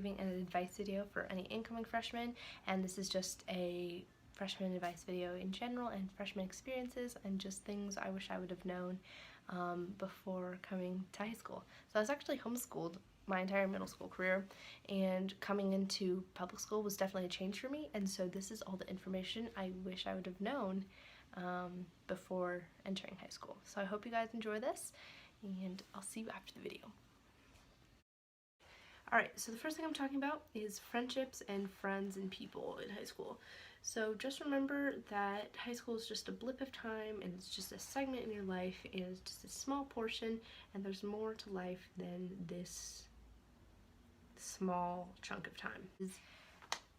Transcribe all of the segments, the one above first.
Giving an advice video for any incoming freshmen, and this is just a freshman advice video in general and freshman experiences and just things I wish I would have known before coming to high school. So I was actually homeschooled my entire middle school career, and coming into public school was definitely a change for me, and so this is all the information I wish I would have known before entering high school. So I hope you guys enjoy this, and I'll see you after the video. Alright, so the first thing I'm talking about is friendships and friends and people in high school. So just remember that high school is just a blip of time, and it's just a segment in your life, and it's just a small portion, and there's more to life than this small chunk of time.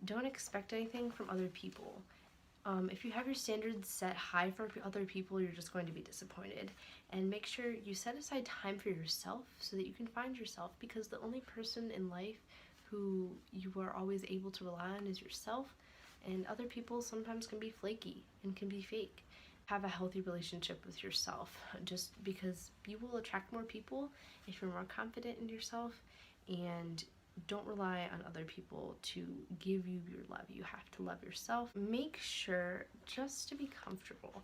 Don't expect anything from other people. If you have your standards set high for other people, you're just going to be disappointed. And make sure you set aside time for yourself so that you can find yourself, because the only person in life who you are always able to rely on is yourself, and other people sometimes can be flaky and can be fake. Have a healthy relationship with yourself, just because you will attract more people if you're more confident in yourself, and don't rely on other people to give you your love. You have to love yourself. Make sure just to be comfortable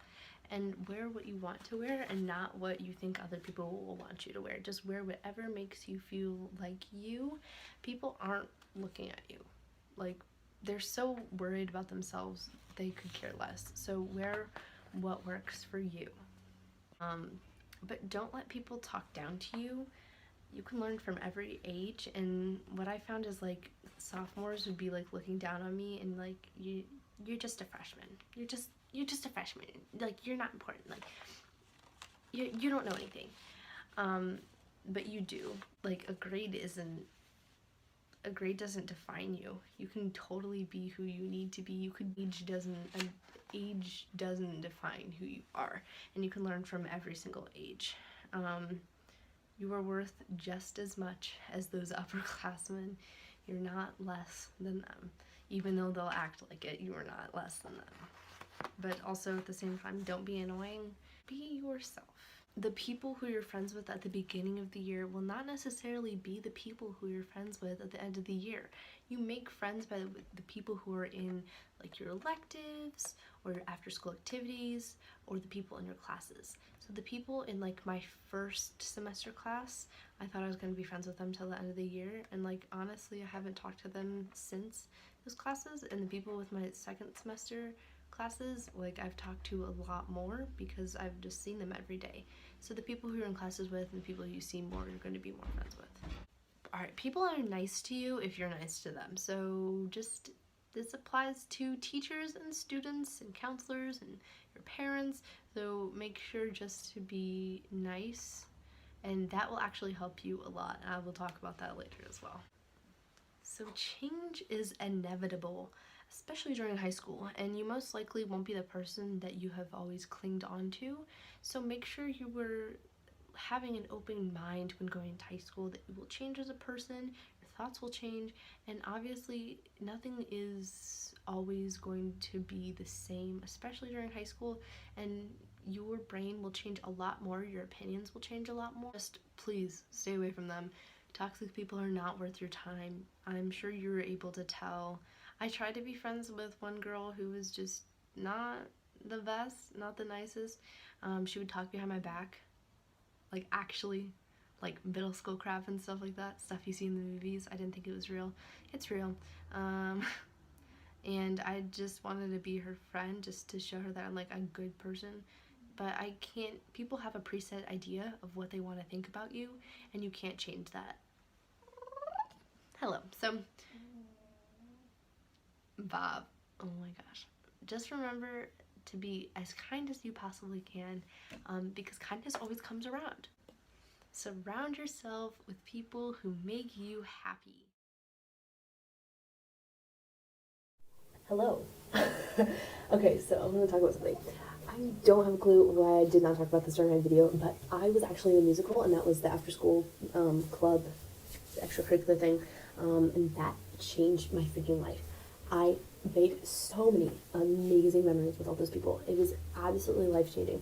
and wear what you want to wear and not what you think other people will want you to wear. Just wear whatever makes you feel like you. People aren't looking at you. Like, they're so worried about themselves, they could care less. So wear what works for you. But don't let people talk down to you. You can learn from every age, and what I found is, like, sophomores would be like looking down on me and like, you're just a freshman. You're just a freshman. Like, you're not important. Like, you don't know anything. But you do. Like, a grade doesn't define you. You can totally be who you need to be. Age doesn't define who you are, and you can learn from every single age. You are worth just as much as those upperclassmen. You're not less than them. Even though they'll act like it, you are not less than them. But also at the same time, don't be annoying. Be yourself. The people who you're friends with at the beginning of the year will not necessarily be the people who you're friends with at the end of the year. You make friends by the people who are in, like, your electives or your after school activities, or the people in your classes. So the people in, like, my first semester class, I thought I was going to be friends with them till the end of the year, and, like, honestly, I haven't talked to them since those classes. And the people with my second semester classes, like, I've talked to a lot more because I've just seen them every day. So the people who you're in classes with and the people you see more, you're going to be more friends with. Alright, people are nice to you if you're nice to them. So just, this applies to teachers and students and counselors and your parents. So make sure just to be nice, and that will actually help you a lot. And I will talk about that later as well. So change is inevitable, especially during high school, and you most likely won't be the person that you have always clinged on to. So make sure you were having an open mind when going to high school, that you will change as a person, your thoughts will change, and obviously nothing is always going to be the same, especially during high school, and your brain will change a lot more, your opinions will change a lot more. Just please stay away from them. Toxic people are not worth your time. I'm sure you were able to tell. I tried to be friends with one girl who was just not the best, not the nicest. She would talk behind my back, like, actually, like middle school crap and stuff like that, stuff you see in the movies. I didn't think it was real. It's real. And I just wanted to be her friend, just to show her that I'm, like, a good person. But I can't, people have a preset idea of what they want to think about you, and you can't change that. Hello. So, Bob, oh my gosh. Just remember to be as kind as you possibly can, because kindness always comes around. Surround yourself with people who make you happy. Hello. Okay, so I'm going to talk about something. I don't have a clue why I did not talk about this during my video, but I was actually in a musical, and that was the after-school club extracurricular thing, and that changed my freaking life. I made so many amazing memories with all those people. It was absolutely life-changing.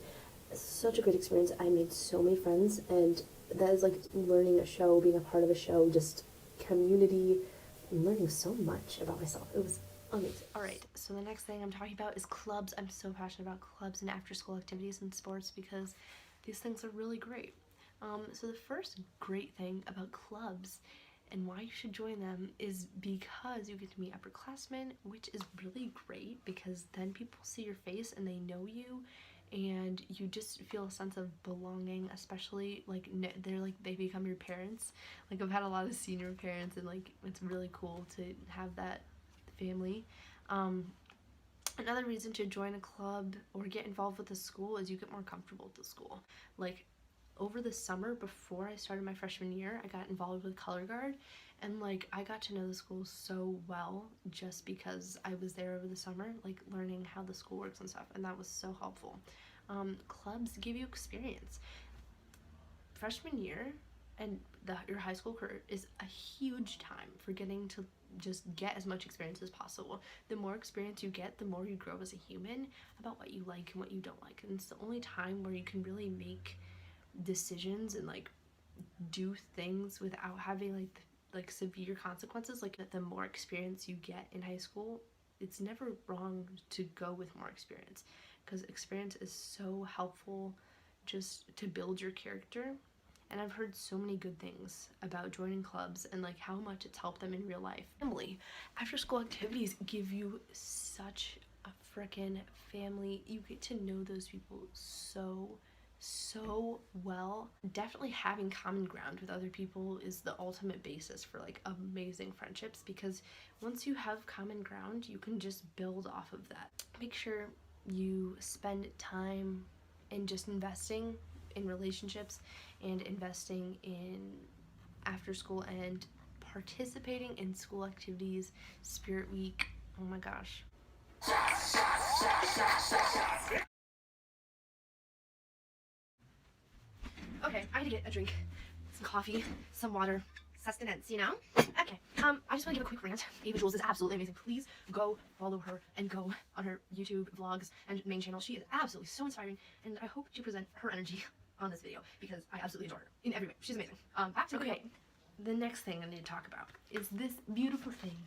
Such a great experience. I made so many friends, and that is like learning a show, being a part of a show, just community, learning so much about myself. It was amazing. Alright, so the next thing I'm talking about is clubs. I'm so passionate about clubs and after school activities and sports because these things are really great. So the first great thing about clubs and why you should join them is because you get to meet upperclassmen, which is really great because then people see your face and they know you and you just feel a sense of belonging, especially like they're like they become your parents. Like I've had a lot of senior parents and like it's really cool to have that family. Um, Another reason to join a club or get involved with the school is you get more comfortable with the school. Like over the summer before I started my freshman year, I got involved with color guard and like I got to know the school so well just because I was there over the summer, like learning how the school works and stuff, and that was so helpful. Clubs give you experience. Freshman year and your high school career is a huge time for getting to just get as much experience as possible. The more experience you get, the more you grow as a human about what you like and what you don't like. And it's the only time where you can really make decisions and like do things without having like severe consequences. Like the more experience you get in high school, it's never wrong to go with more experience because experience is so helpful just to build your character. And I've heard so many good things about joining clubs and like how much it's helped them in real life. Family, after school activities give you such a freaking family. You get to know those people so well. Definitely having common ground with other people is the ultimate basis for like amazing friendships because once you have common ground, you can just build off of that. Make sure you spend time in just investing in relationships and investing in after school and participating in school activities, Spirit Week. Oh my gosh. Okay, I need to get a drink, some coffee, some water, sustenance, you know? Okay, I just want to give a quick rant. Ava Jules is absolutely amazing. Please go follow her and go on her YouTube vlogs and main channel. She is absolutely so inspiring, and I hope to present her energy on this video because I absolutely adore her in every way. She's amazing. Back to okay. The next thing I need to talk about is this beautiful thing,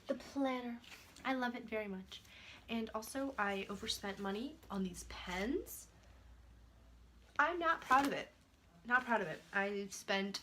the planner. I love it very much. And also, I overspent money on these pens. I'm not proud of it. Not proud of it. I spent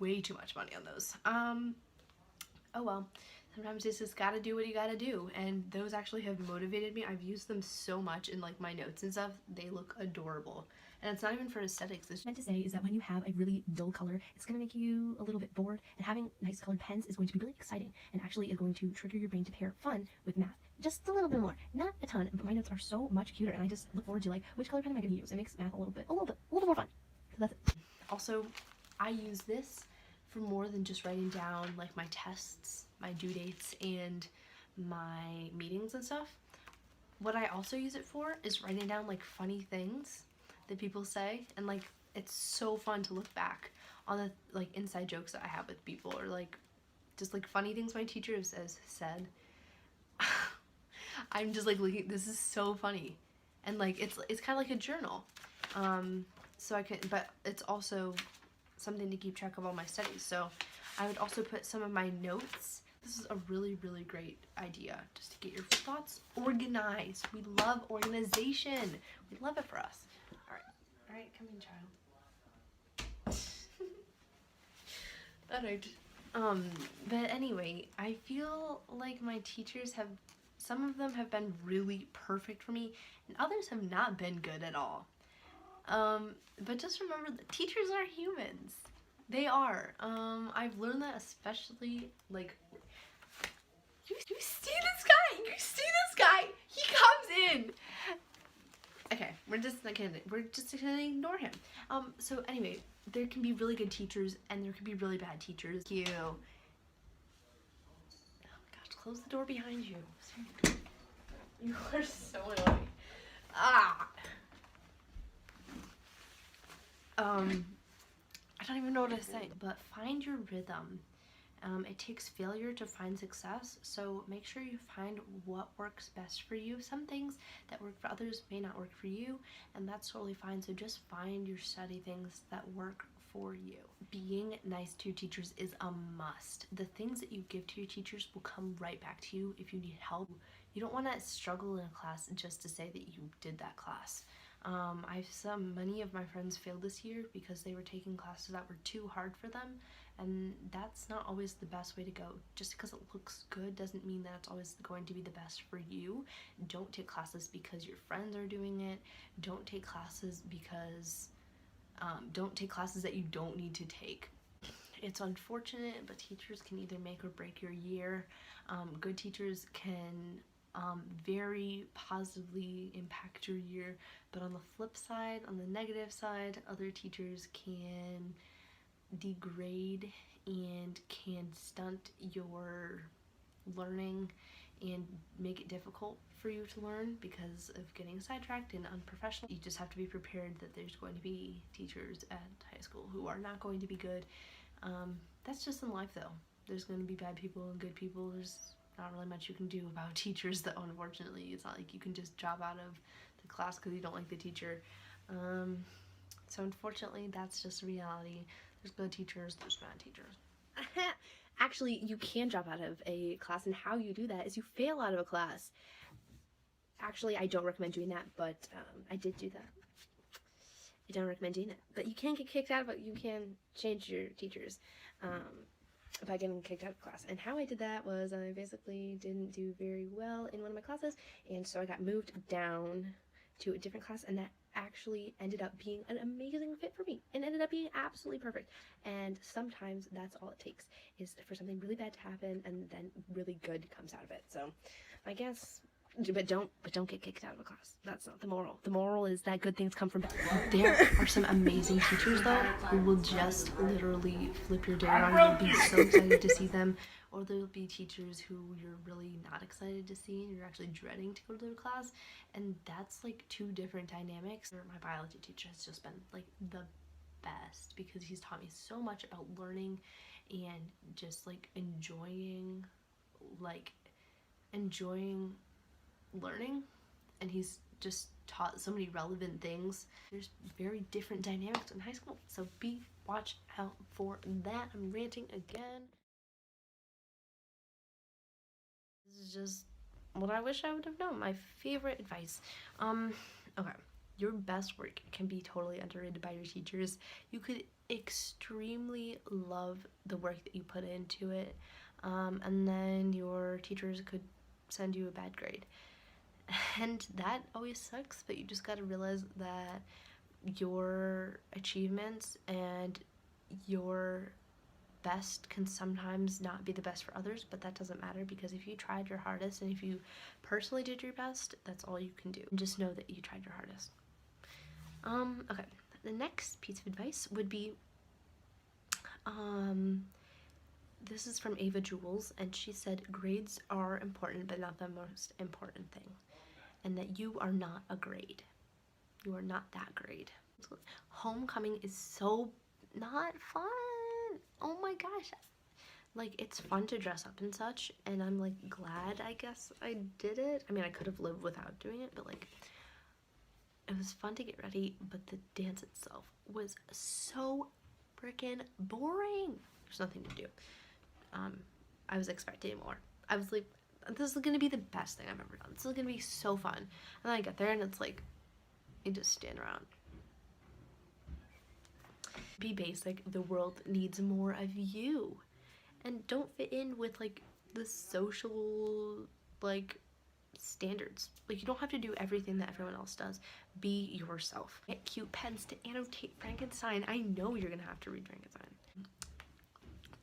way too much money on those. Oh well. Sometimes it's just gotta do what you gotta do, and those actually have motivated me. I've used them so much in like my notes and stuff. They look adorable. And it's not even for aesthetics. It's meant to say is that when you have a really dull color, it's going to make you a little bit bored, and having nice colored pens is going to be really exciting and actually is going to trigger your brain to pair fun with math. Just a little bit more, not a ton, but my notes are so much cuter, and I just look forward to like which color pen am I going to use. It makes math a little bit more fun. So that's it. Also, I use this for more than just writing down like my tests, my due dates, and my meetings and stuff. What I also use it for is writing down like funny things that people say, and like it's so fun to look back on the like inside jokes that I have with people, or like just like funny things my teacher has said. I'm just like looking, this is so funny, and like it's kind of like a journal. So I can, but it's also something to keep track of all my studies. So I would also put some of my notes. This is a really great idea just to get your thoughts organized. We love organization. We love it for us. All right, come in, child. That hurt. But anyway, I feel like my teachers have, some of them have been really perfect for me, and others have not been good at all. But just remember that teachers are humans. They are. I've learned that especially, like, you see this guy? You see this guy? He comes in. Okay, we're just gonna ignore him. So anyway, there can be really good teachers and there can be really bad teachers. You. Oh my gosh, close the door behind you. You are so annoying. Ah. I don't even know what to say, but find your rhythm. It takes failure to find success, so make sure you find what works best for you. Some things that work for others may not work for you, and that's totally fine. So just find your study things that work for you. Being nice to your teachers is a must. The things that you give to your teachers will come right back to you if you need help. You don't want to struggle in a class just to say that you did that class. I saw many of my friends fail this year because they were taking classes that were too hard for them, and that's not always the best way to go. Just because it looks good doesn't mean that it's always going to be the best for you. Don't take classes because your friends are doing it. Don't take classes because don't take classes that you don't need to take. It's unfortunate, but teachers can either make or break your year. Good teachers can very positively impact your year, but on the flip side, on the negative side, other teachers can degrade and can stunt your learning and make it difficult for you to learn because of getting sidetracked and unprofessional. You just have to be prepared that there's going to be teachers at high school who are not going to be good. That's just in life though. There's going to be bad people and good people. There's not really much you can do about teachers though, unfortunately. It's not like you can just drop out of the class because you don't like the teacher. So unfortunately, that's just reality. There's good teachers, there's bad teachers. Actually, you can drop out of a class, and how you do that is you fail out of a class. Actually, I don't recommend doing that, but I did do that. I don't recommend doing it. But you can get kicked out, but you can change your teachers by getting kicked out of class. And how I did that was I basically didn't do very well in one of my classes, and so I got moved down to a different class, and that actually ended up being an amazing fit for me and ended up being absolutely perfect. And sometimes that's all it takes, is for something really bad to happen and then really good comes out of it. So I guess, but don't get kicked out of a class. That's not the moral. The moral is that good things come from bad. There are some amazing teachers though who will just literally flip your day around. You'll be so excited to see them. Or there'll be teachers who you're really not excited to see and you're actually dreading to go to their class, and that's like two different dynamics. My biology teacher has just been like the best because he's taught me so much about learning and just like enjoying learning, and he's just taught so many relevant things. There's very different dynamics in high school, so watch out for that. I'm ranting again. This is just what I wish I would have known. My favorite advice. Okay. Your best work can be totally underrated by your teachers. You could extremely love the work that you put into it, and then your teachers could send you a bad grade. And that always sucks, but you just gotta realize that your achievements and your best can sometimes not be the best for others, but that doesn't matter because if you tried your hardest and if you personally did your best, that's all you can do. Just know that you tried your hardest. Okay, the next piece of advice would be, this is from Ava Jules, and she said, grades are important, but not the most important thing, and that you are not a grade. You are not that grade. Homecoming is so not fun. Oh my gosh, like it's fun to dress up and such, and I'm like glad I guess I did it. I mean, I could have lived without doing it, but like it was fun to get ready, but the dance itself was so freaking boring. There's nothing to do. I was expecting more. I was like, this is gonna be the best thing I've ever done. This is gonna be so fun. And then I get there and it's like, you just stand around. Be basic. The world needs more of you, and don't fit in with like the social like standards. Like you don't have to do everything that everyone else does. Be yourself. Get cute pens to annotate Frankenstein. I know you're gonna have to read Frankenstein.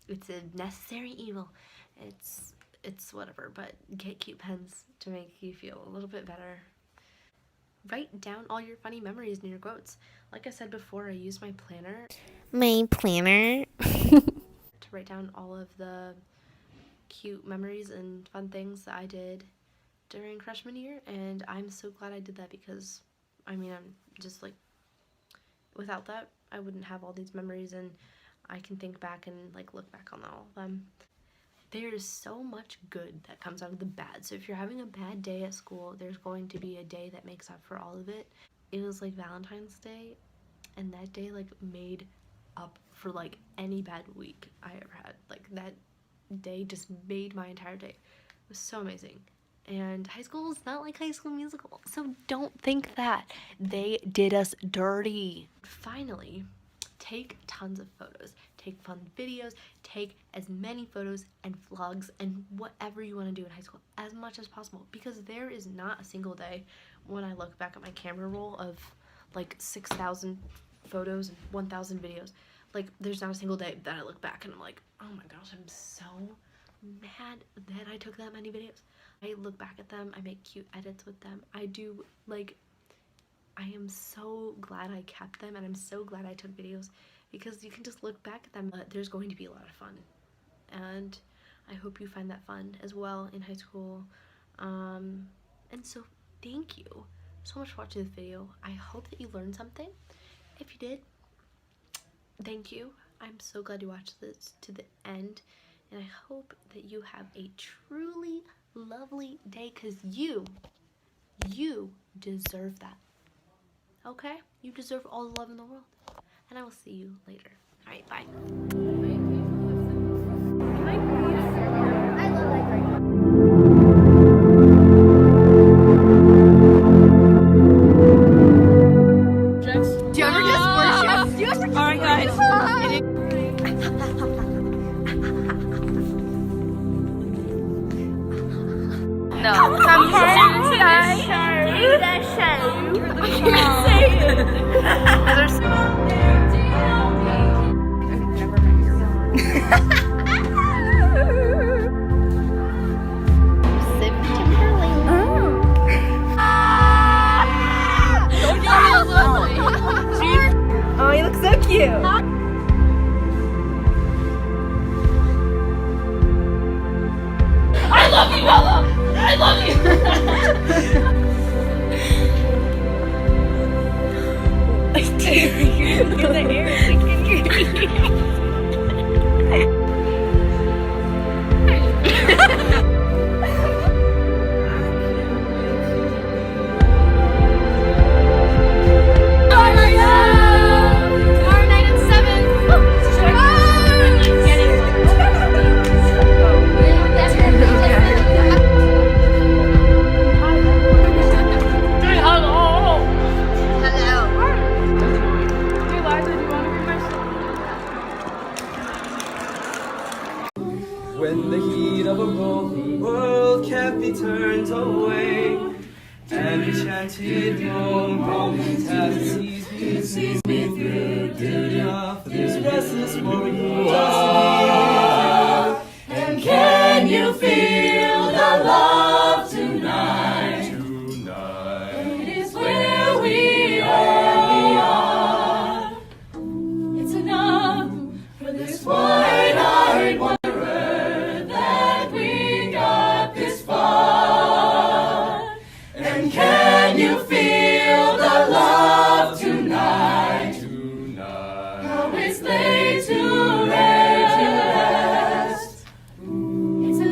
It's a necessary evil. It's whatever, but get cute pens to make you feel a little bit better. Write down all your funny memories and your quotes. Like I said before, I use my planner. To write down all of the cute memories and fun things that I did during freshman year, and I'm so glad I did that because, I mean, I'm just like, without that, I wouldn't have all these memories, and I can think back and like look back on all of them. There's so much good that comes out of the bad. So if you're having a bad day at school, there's going to be a day that makes up for all of it. It was like Valentine's Day, and that day like made up for like any bad week I ever had. Like that day just made my entire day. It was so amazing. And high school is not like High School Musical, so don't think that. They did us dirty. Finally, take tons of photos, take fun videos, take as many photos and vlogs and whatever you want to do in high school as much as possible, because there is not a single day when I look back at my camera roll of like 6,000 photos and 1,000 videos, like there's not a single day that I look back and I'm like, oh my gosh, I'm so mad that I took that many videos. I look back at them, I make cute edits with them, I do, like, I am so glad I kept them, and I'm so glad I took videos, because you can just look back at them. But there's going to be a lot of fun, and I hope you find that fun as well in high school. And so thank you so much for watching this video. I hope that you learned something. If you did, thank you. I'm so glad you watched this to the end, and I hope that you have a truly lovely day, because you deserve that. Okay? You deserve all the love in the world. And I will see you later. Alright, bye. Alright guys. No. Come to the show. I can't say it. Oh, you look so cute. I love you, Bella! I love you! I dare you. Give the air. When the heat of a broken world can't be turned away, and enchanted moments have seized me through. Good enough for this restless warrior.